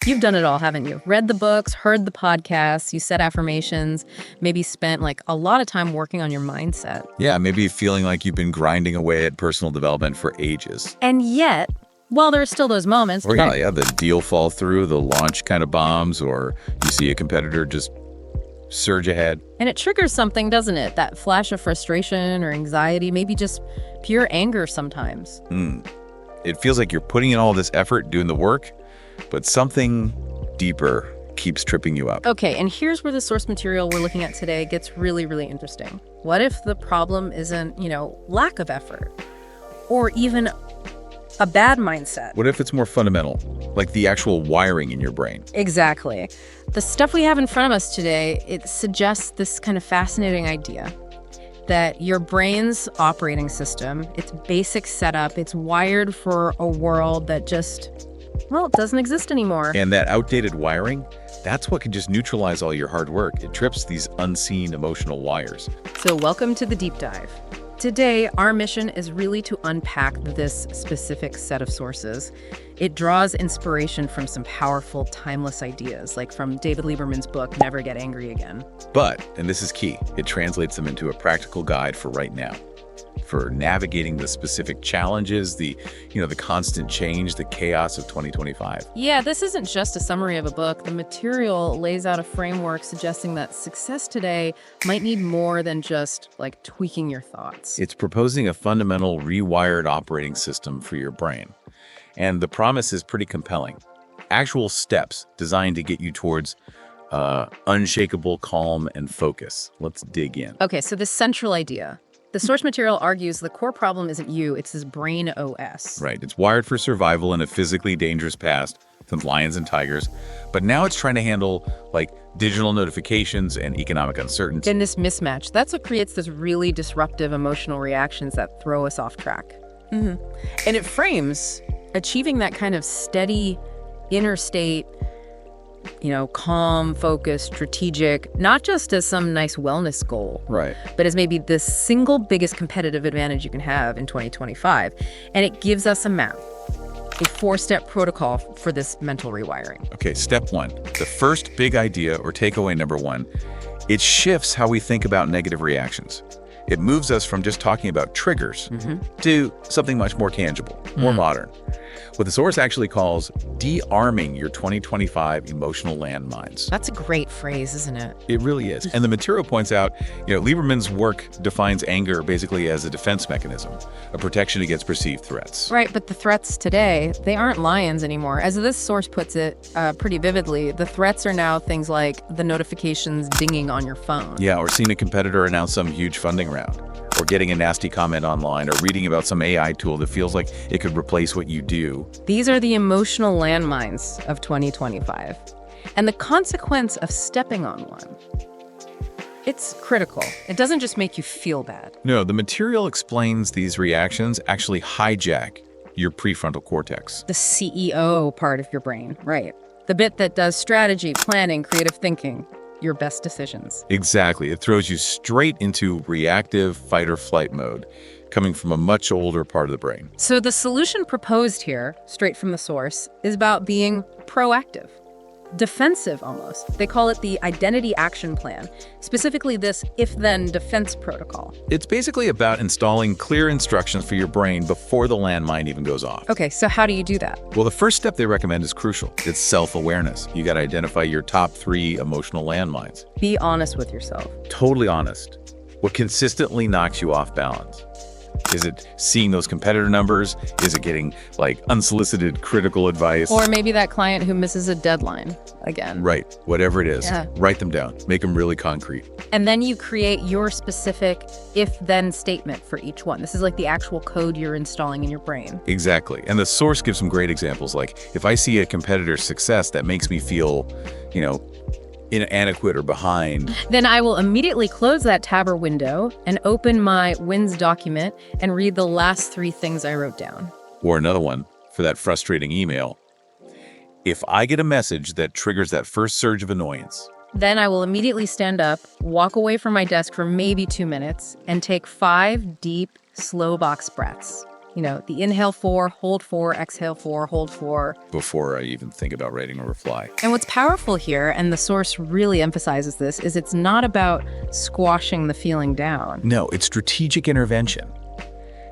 You've done it all, haven't you? Read the books, heard the podcasts, you said affirmations, maybe spent like a lot of time working on your mindset. Yeah, maybe feeling like you've been grinding away at personal development for ages. And yet, while there are still those moments. Or yeah, the deal fall through, the launch kind of bombs, or you see a competitor just surge ahead. And it triggers something, doesn't it? That flash of frustration or anxiety, maybe just pure anger sometimes. It feels like you're putting in all this effort, doing the work, but something deeper keeps tripping you up. Okay, and here's where the source material we're looking at today gets really, really interesting. What if the problem isn't, lack of effort or even a bad mindset? What if it's more fundamental, like the actual wiring in your brain? Exactly. The stuff we have in front of us today, it suggests this kind of fascinating idea that your brain's operating system, its basic setup, it's wired for a world that just, it doesn't exist anymore. And that outdated wiring, that's what can just neutralize all your hard work. It trips these unseen emotional wires. So welcome to the deep dive. Today, our mission is really to unpack this specific set of sources. It draws inspiration from some powerful, timeless ideas, like from David Lieberman's book, Never Get Angry Again. But, and this is key, it translates them into a practical guide for right now, for navigating the specific challenges, the constant change, the chaos of 2025. Yeah, this isn't just a summary of a book. The material lays out a framework suggesting that success today might need more than just like tweaking your thoughts. It's proposing a fundamental rewired operating system for your brain. And the promise is pretty compelling. Actual steps designed to get you towards unshakable calm and focus. Let's dig in. Okay, so the central idea. The source material argues the core problem isn't you, it's this brain OS. Right. It's wired for survival in a physically dangerous past, since lions and tigers. But now it's trying to handle, digital notifications and economic uncertainty. And this mismatch, that's what creates this really disruptive emotional reactions that throw us off track. And it frames achieving that kind of steady inner state, calm, focused, strategic, not just as some nice wellness goal, Right. but as maybe the single biggest competitive advantage you can have in 2025. And it gives us a map, a 4-step protocol for this mental rewiring. Okay, step 1. The first big idea or takeaway number 1, it shifts how we think about negative reactions. It moves us from just talking about triggers to something much more tangible, more modern. What the source actually calls de-arming your 2025 emotional landmines. That's a great phrase, isn't it? It really is. And the material points out, Lieberman's work defines anger basically as a defense mechanism, a protection against perceived threats. Right, but the threats today, they aren't lions anymore. As this source puts it pretty vividly, the threats are now things like the notifications dinging on your phone. Yeah, or seeing a competitor announce some huge funding round, or getting a nasty comment online, or reading about some AI tool that feels like it could replace what you do. These are the emotional landmines of 2025. And the consequence of stepping on one, it's critical. It doesn't just make you feel bad. No, the material explains these reactions actually hijack your prefrontal cortex. The CEO part of your brain, right? The bit that does strategy, planning, creative thinking, your best decisions. Exactly. It throws you straight into reactive fight or flight mode, coming from a much older part of the brain. So the solution proposed here, straight from the source, is about being proactive. Defensive almost. They call it the identity action plan, specifically this if-then defense protocol. It's basically about installing clear instructions for your brain before the landmine even goes off. Okay, so how do you do that? Well, the first step they recommend is crucial. It's self-awareness. You got to identify your top 3 emotional landmines. Be honest with yourself. Totally honest. What consistently knocks you off balance? Is it seeing those competitor numbers? Is it getting unsolicited critical advice? Or maybe that client who misses a deadline again. Right. Whatever it is. Yeah. Write them down. Make them really concrete. And then you create your specific if-then statement for each one. This is like the actual code you're installing in your brain. Exactly. And the source gives some great examples. Like if I see a competitor's success that makes me feel, inadequate or behind, then I will immediately close that tab or window and open my wins document and read the last 3 things I wrote down. Or another one for that frustrating email. If I get a message that triggers that first surge of annoyance, then I will immediately stand up, walk away from my desk for maybe 2 minutes, and take 5 deep, slow box breaths. The inhale 4, hold 4, exhale 4, hold 4. Before I even think about writing a reply. And what's powerful here, and the source really emphasizes this, is it's not about squashing the feeling down. No, it's strategic intervention.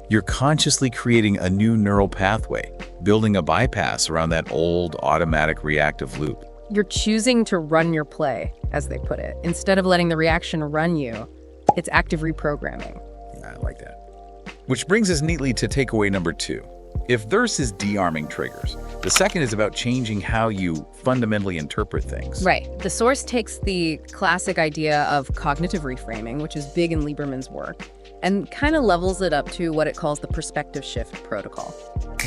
You're consciously creating a new neural pathway, building a bypass around that old automatic reactive loop. You're choosing to run your play, as they put it. Instead of letting the reaction run you, it's active reprogramming. Yeah, I like that. Which brings us neatly to takeaway number 2. If thirst is de-arming triggers, the second is about changing how you fundamentally interpret things. Right. The source takes the classic idea of cognitive reframing, which is big in Lieberman's work, and kind of levels it up to what it calls the perspective shift protocol.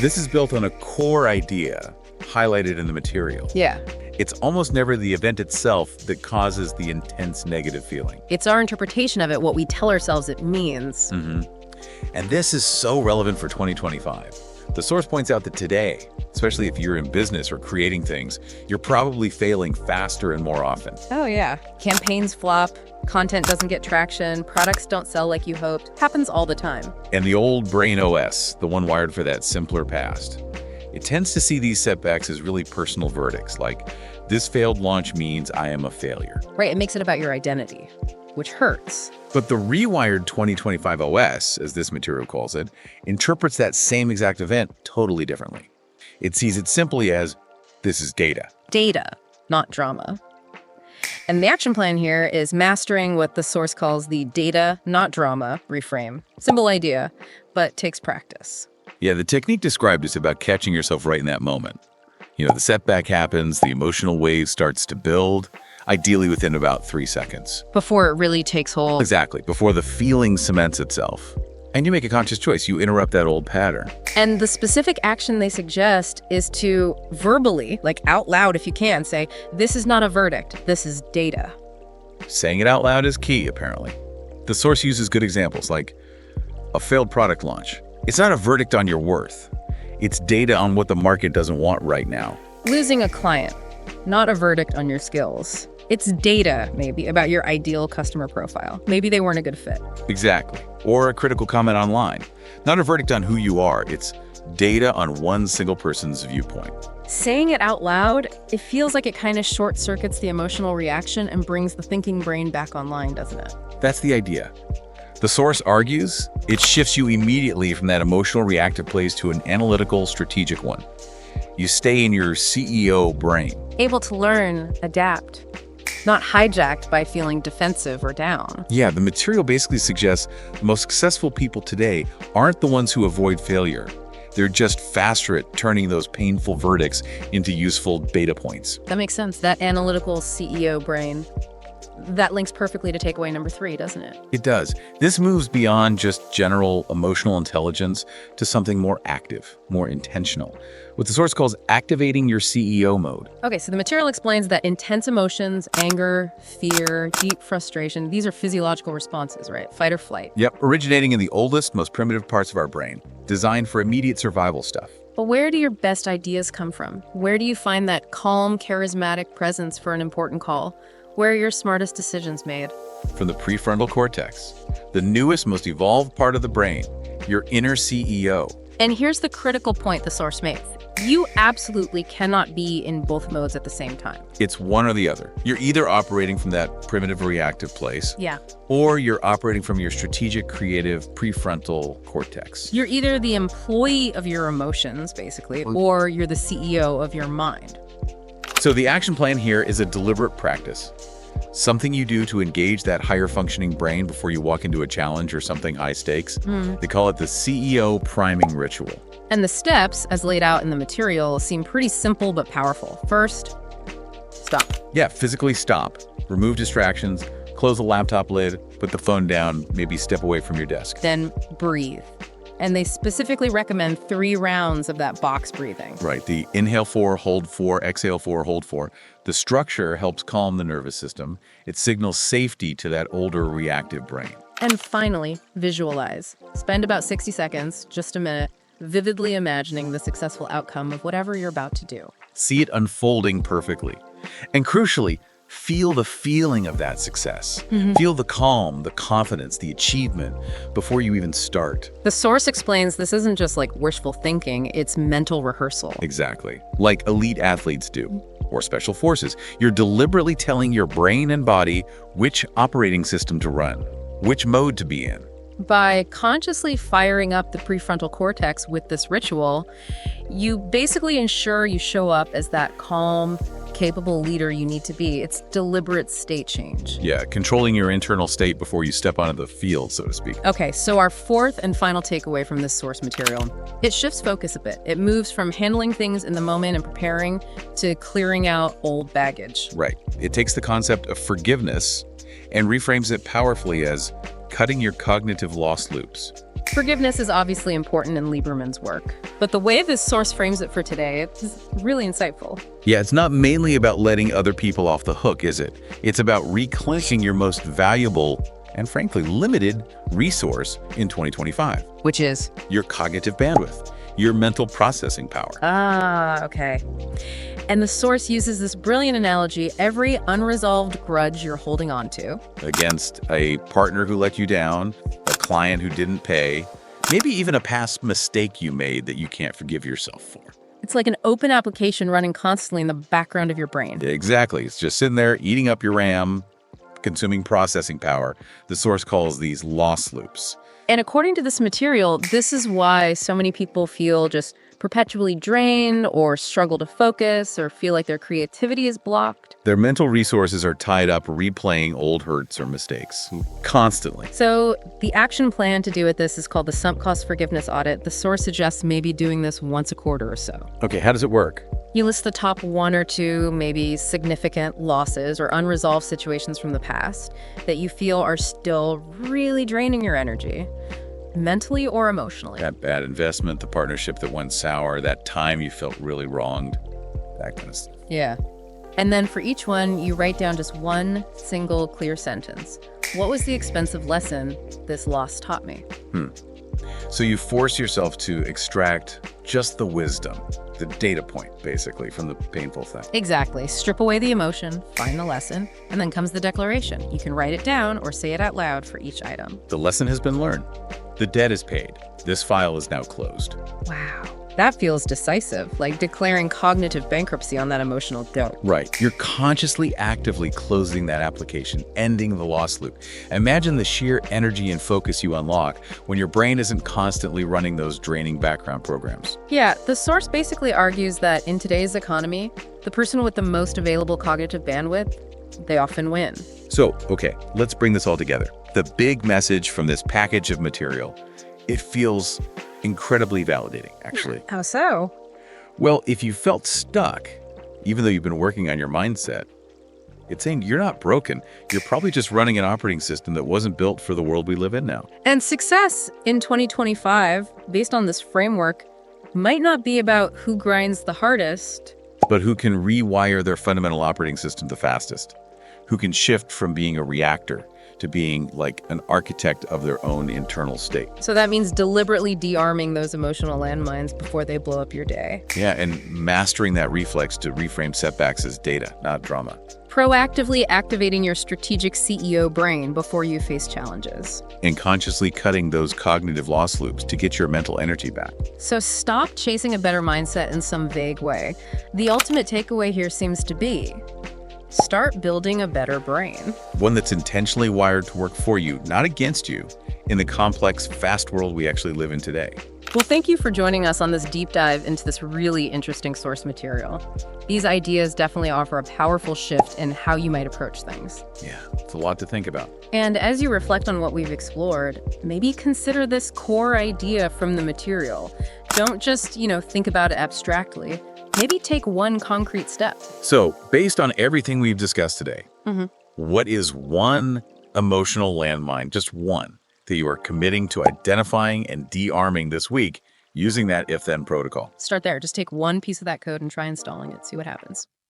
This is built on a core idea highlighted in the material. Yeah. It's almost never the event itself that causes the intense negative feeling. It's our interpretation of it, what we tell ourselves it means. And this is so relevant for 2025. The source points out that today, especially if you're in business or creating things, you're probably failing faster and more often. Oh, yeah. Campaigns flop, content doesn't get traction, products don't sell like you hoped. Happens all the time. And the old brain OS, the one wired for that simpler past, it tends to see these setbacks as really personal verdicts, like, this failed launch means I am a failure. Right, it makes it about your identity, which hurts. But the rewired 2025 OS, as this material calls it, interprets that same exact event totally differently. It sees it simply as, this is data. Data, not drama. And the action plan here is mastering what the source calls the data, not drama, reframe. Simple idea, but takes practice. Yeah, the technique described is about catching yourself right in that moment. The setback happens, the emotional wave starts to build, ideally within about 3 seconds. Before it really takes hold. Exactly, before the feeling cements itself. And you make a conscious choice. You interrupt that old pattern. And the specific action they suggest is to verbally, like out loud if you can, say, this is not a verdict, this is data. Saying it out loud is key, apparently. The source uses good examples, like a failed product launch. It's not a verdict on your worth. It's data on what the market doesn't want right now. Losing a client, not a verdict on your skills. It's data, maybe, about your ideal customer profile. Maybe they weren't a good fit. Exactly. Or a critical comment online. Not a verdict on who you are. It's data on one single person's viewpoint. Saying it out loud, it feels like it kind of short-circuits the emotional reaction and brings the thinking brain back online, doesn't it? That's the idea. The source argues it shifts you immediately from that emotional reactive place to an analytical, strategic one. You stay in your CEO brain. Able to learn, adapt, not hijacked by feeling defensive or down. Yeah, the material basically suggests the most successful people today aren't the ones who avoid failure. They're just faster at turning those painful verdicts into useful data points. That makes sense. That analytical CEO brain. That links perfectly to takeaway number 3, doesn't it? It does. This moves beyond just general emotional intelligence to something more active, more intentional, what the source calls activating your CEO mode. Okay, so the material explains that intense emotions, anger, fear, deep frustration, these are physiological responses, right? Fight or flight. Yep, originating in the oldest, most primitive parts of our brain, designed for immediate survival stuff. But where do your best ideas come from? Where do you find that calm, charismatic presence for an important call? Where are your smartest decisions made? From the prefrontal cortex, the newest, most evolved part of the brain, your inner CEO. And here's the critical point the source makes. You absolutely cannot be in both modes at the same time. It's one or the other. You're either operating from that primitive reactive place, Yeah. or you're operating from your strategic, creative, prefrontal cortex. You're either the employee of your emotions, basically, or you're the CEO of your mind. So the action plan here is a deliberate practice. Something you do to engage that higher functioning brain before you walk into a challenge or something high stakes. They call it the CEO priming ritual. And the steps, as laid out in the material, seem pretty simple but powerful. First, stop. Yeah, physically stop. Remove distractions, close the laptop lid, put the phone down, maybe step away from your desk. Then breathe. And they specifically recommend 3 rounds of that box breathing. Right, the inhale 4, hold 4, exhale 4, hold 4. The structure helps calm the nervous system. It signals safety to that older reactive brain. And finally, visualize. Spend about 60 seconds, just a minute, vividly imagining the successful outcome of whatever you're about to do. See it unfolding perfectly. And crucially, Feel the feeling of that success. Feel the calm, the confidence, the achievement before you even start. The source explains this isn't just like wishful thinking, it's mental rehearsal. Exactly. Like elite athletes do, or special forces. You're deliberately telling your brain and body which operating system to run, which mode to be in. By consciously firing up the prefrontal cortex with this ritual, you basically ensure you show up as that calm, capable leader you need to be. It's deliberate state change. Yeah, controlling your internal state before you step onto the field, so to speak. Okay, so our fourth and final takeaway from this source material, it shifts focus a bit. It moves from handling things in the moment and preparing to clearing out old baggage. Right. It takes the concept of forgiveness and reframes it powerfully as cutting your cognitive loss loops. Forgiveness is obviously important in Lieberman's work, but the way this source frames it for today is really insightful. Yeah, it's not mainly about letting other people off the hook, is it? It's about reclaiming your most valuable and frankly limited resource in 2025. Which is? Your cognitive bandwidth, your mental processing power. Ah, okay. And the source uses this brilliant analogy: every unresolved grudge you're holding on to. Against a partner who let you down, a client who didn't pay, maybe even a past mistake you made that you can't forgive yourself for. It's like an open application running constantly in the background of your brain. Exactly. It's just sitting there eating up your RAM, consuming processing power. The source calls these loss loops. And according to this material, this is why so many people feel just perpetually drained or struggle to focus or feel like their creativity is blocked. Their mental resources are tied up replaying old hurts or mistakes constantly. So the action plan to do with this is called the sunk cost forgiveness audit. The source suggests maybe doing this once a quarter or so. Okay, how does it work? You list the top one or two maybe significant losses or unresolved situations from the past that you feel are still really draining your energy, mentally or emotionally. That bad investment, the partnership that went sour, that time you felt really wronged, that kind of stuff. Yeah. And then for each one, you write down just one single clear sentence. What was the expensive lesson this loss taught me? So you force yourself to extract just the wisdom, the data point, basically, from the painful thing. Exactly. Strip away the emotion, find the lesson, and then comes the declaration. You can write it down or say it out loud for each item. The lesson has been learned. The debt is paid. This file is now closed. Wow. That feels decisive, like declaring cognitive bankruptcy on that emotional debt. Right. You're consciously, actively closing that application, ending the loss loop. Imagine the sheer energy and focus you unlock when your brain isn't constantly running those draining background programs. Yeah, the source basically argues that in today's economy, the person with the most available cognitive bandwidth, they often win. So, okay, let's bring this all together. The big message from this package of material, it feels incredibly validating, actually. How so? Well, if you felt stuck, even though you've been working on your mindset, it's saying you're not broken. You're probably just running an operating system that wasn't built for the world we live in now. And success in 2025, based on this framework, might not be about who grinds the hardest, but who can rewire their fundamental operating system the fastest, who can shift from being a reactor to being like an architect of their own internal state. So that means deliberately de-arming those emotional landmines before they blow up your day. Yeah, and mastering that reflex to reframe setbacks as data, not drama. Proactively activating your strategic CEO brain before you face challenges. And consciously cutting those cognitive loss loops to get your mental energy back. So stop chasing a better mindset in some vague way. The ultimate takeaway here seems to be, start building a better brain. One that's intentionally wired to work for you, not against you, in the complex, fast world we actually live in today. Well, thank you for joining us on this deep dive into this really interesting source material. These ideas definitely offer a powerful shift in how you might approach things. Yeah, it's a lot to think about. And as you reflect on what we've explored, maybe consider this core idea from the material. Don't just, think about it abstractly. Maybe take one concrete step. So, based on everything we've discussed today, what is one emotional landmine, just one, that you are committing to identifying and de-arming this week using that if-then protocol? Start there. Just take one piece of that code and try installing it. See what happens.